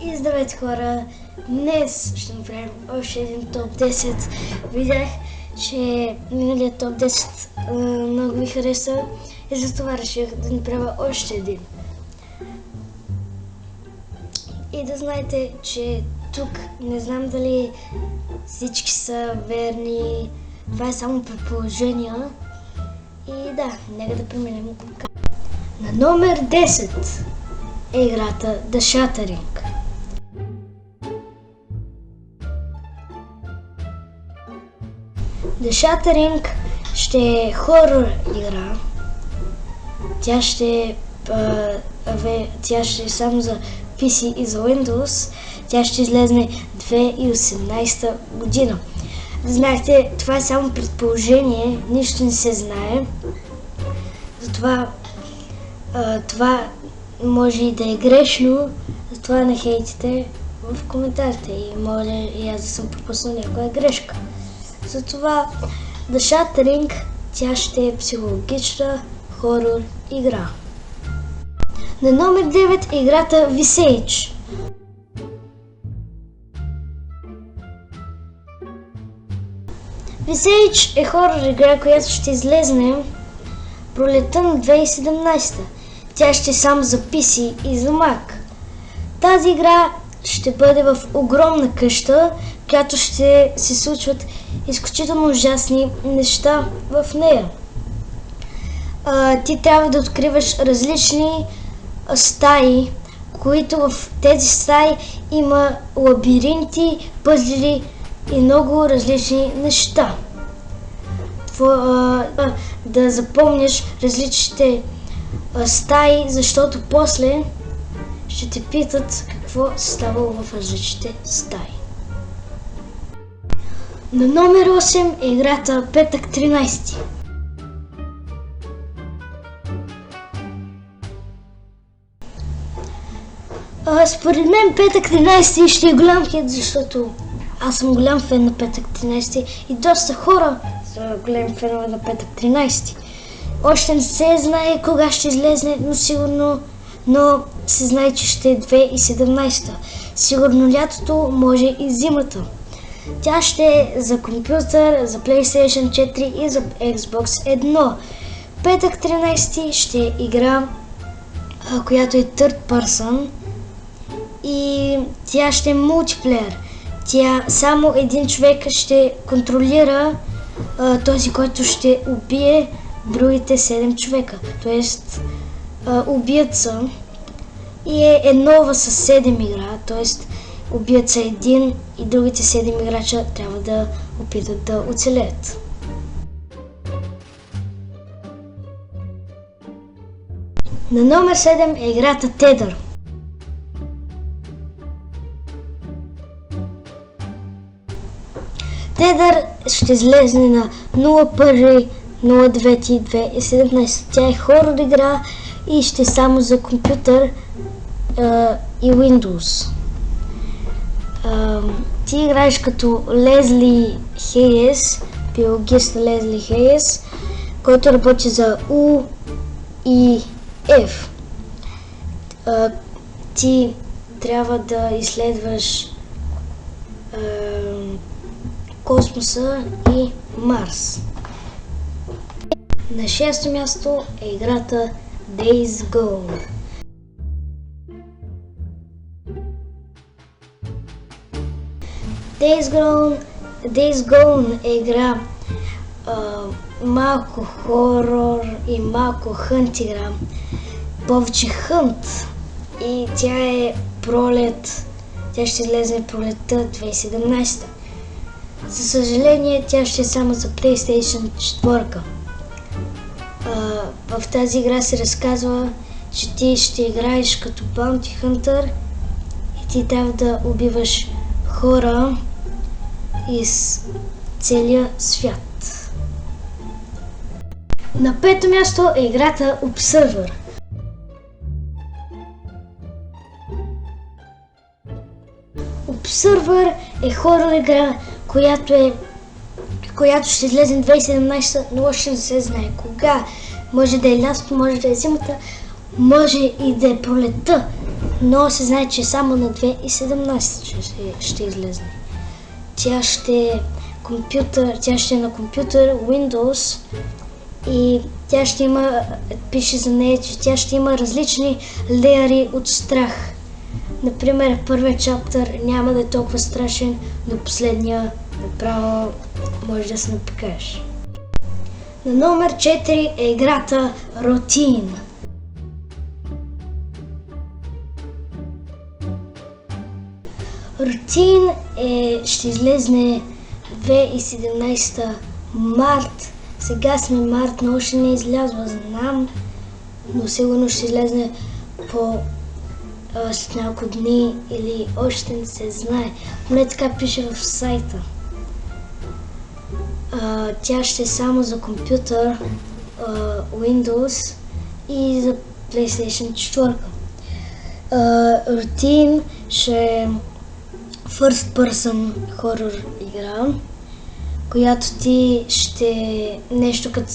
И здравейте хора! Днес ще направим още един топ 10. Видях, че миналият топ 10 много ви хареса и затова реших да направя още един. И да знаете, че тук не знам дали всички са верни, това е само предположения. И да, нека да преминем към на номер 10 е играта The Shattering. The Shattering ще е хорор игра. Тя ще е само за PC и за Windows. Тя ще излезне 2018 година. Знаете, това е само предположение, нищо не се знае. Затова това може и да е грешно, затова не хейтите в коментарите и може и аз да съм пропуснал някоя грешка. Затова The Shattering, тя ще е психологична хорор игра. На номер 9 е играта Visage. Visage е хорор игра, която ще излезне пролетта на 2017. Тя ще е само за PC и за Mac. Тази игра ще бъде в огромна къща, която ще се случват изключително ужасни неща в нея. Ти трябва да откриваш различни стаи, които в тези стаи има лабиринти, пъзели и много различни неща. Да запомняш различните стаи, защото после ще те питат какво става в различните стаи. На номер 8 е играта Петък 13. Според мен Петък 13 ще е голям хит, защото аз съм голям фен на Петък 13 и доста хора са големи фенове на Петък 13. Още не се знае кога ще излезне, но се знае, че ще е 2017. Сигурно лятото, може и зимата. Тя ще е за компютър, за PlayStation 4 и за Xbox 1. Петък 13 ще е игра, която е third person и тя ще е мултиплеер. Тя само един човек ще контролира този, който ще убие другите 7 човека, т.е. убиеца, и е нова с 7 игра, т.е. убиеца един и другите 7 играча трябва да опитат да оцелеят. На номер 7 е играта Tether. Tether ще излезне на 01.09.2017. Тя е хорор игра и ще е само за компютър и Windows. Ти играеш като Лезли Хейс, биологист Лезли Хейс, който работи за UEF. Ти трябва да изследваш космоса и Марс. На 6-то място е играта Days Gone. Days Gone е игра малко хорор и малко хънт игра. Повече хънт. И тя е пролет. Тя ще излезе пролетта 2017. За съжаление, тя ще е само за PlayStation 4. В тази игра се разказва, че ти ще играеш като Bounty Hunter и ти трябва да убиваш хора из целия свят. На 5-то място е играта Observer. Observer е хорор игра, която ще излезе 2017, но още не се знае кога. Може да е лятото, може да е зимата, може и да е пролетта. но се знае, че само на 2017 ще излезне. Тя ще е на компютър Windows и тя ще има, пише за нея, че тя ще има различни леери от страх. Например, първият чаптър няма да е толкова страшен, но последния направо може да се напикаеш. На номер 4 е играта Routine. Routine ще излезне 2017 март. Сега сме март, но още не е излязла, знам, но сигурно ще излезне след няколко дни или още не се знае. Поне така пише в сайта. Тя ще е само за компютър, Windows и за PlayStation 4. Routine ще е first person хорор игра, която ти ще е нещо като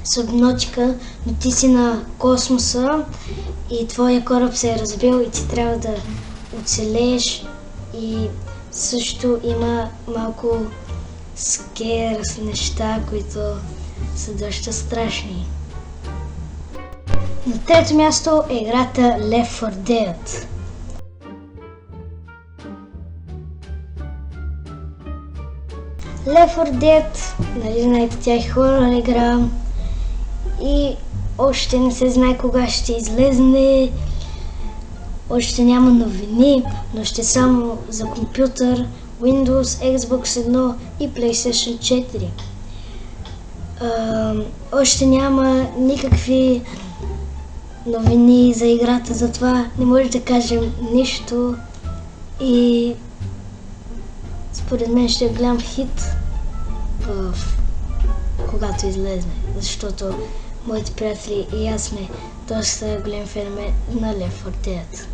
Subnautica, но ти си на космоса и твоя кораб се е разбил и ти трябва да оцелееш, и също има малко скерс неща, които са доста страшни. На трето място е играта Left 4 Dead. Left 4 Dead, нали знаете, тя е хорор игра и още не се знае кога ще излезне, още няма новини, но ще само за компютър, Windows, Xbox 1 и PlayStation 4. Още няма никакви новини за играта, затова не може да кажем нищо и според мен ще е голям хит когато излезне, защото моите приятели и аз сме доста големи фенове на Left 4 Dead.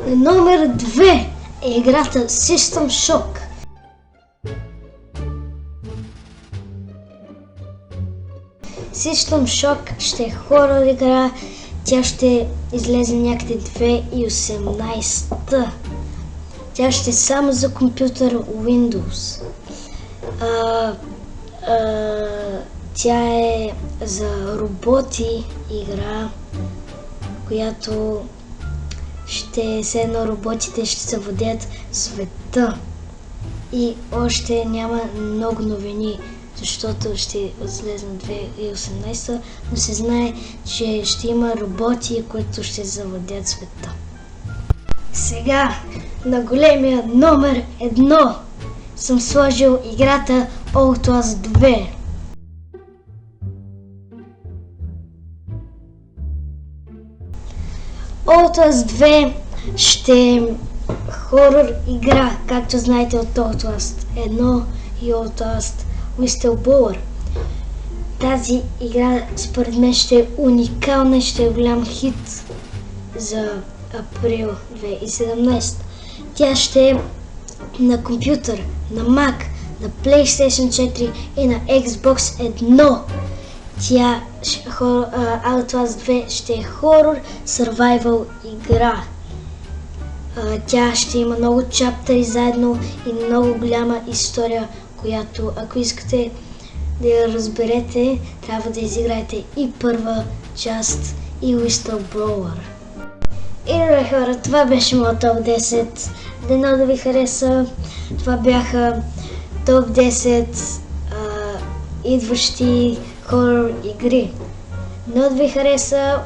Номер 2 е играта System Shock. System Shock ще е хорор игра, тя ще излезе някъде 2018. Тя ще е само за компютър Windows. Тя е за роботи игра, която ще се едно роботите ще завладеят света. И още няма много новини, защото ще излезе на 2018, но се знае, че ще има роботи, които ще завладеят света. Сега на големия номер 1 съм сложил играта Outlast 2. Outlast 2 ще е хорор игра, както знаете от Outlast 1 и Outlast Whistleblower. Тази игра според мен ще е уникална и ще е голям хит за април 2017. Тя ще е на компютър, на Mac, на PlayStation 4 и на Xbox 1. Тя Outlast 2 ще е хорор survival игра. Тя ще има много чаптъри заедно и много голяма история, която ако искате да я разберете, трябва да изиграете и първа част и Whistleblower. И добре хора, това беше моят топ 10. Дано да ви хареса. Това бяха топ 10 идващи хорор игри. Но да ви хареса,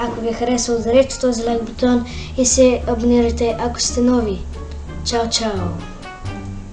ако ви хареса, ударете този лайк бутон и се абонирайте, ако сте нови. Чао, чао!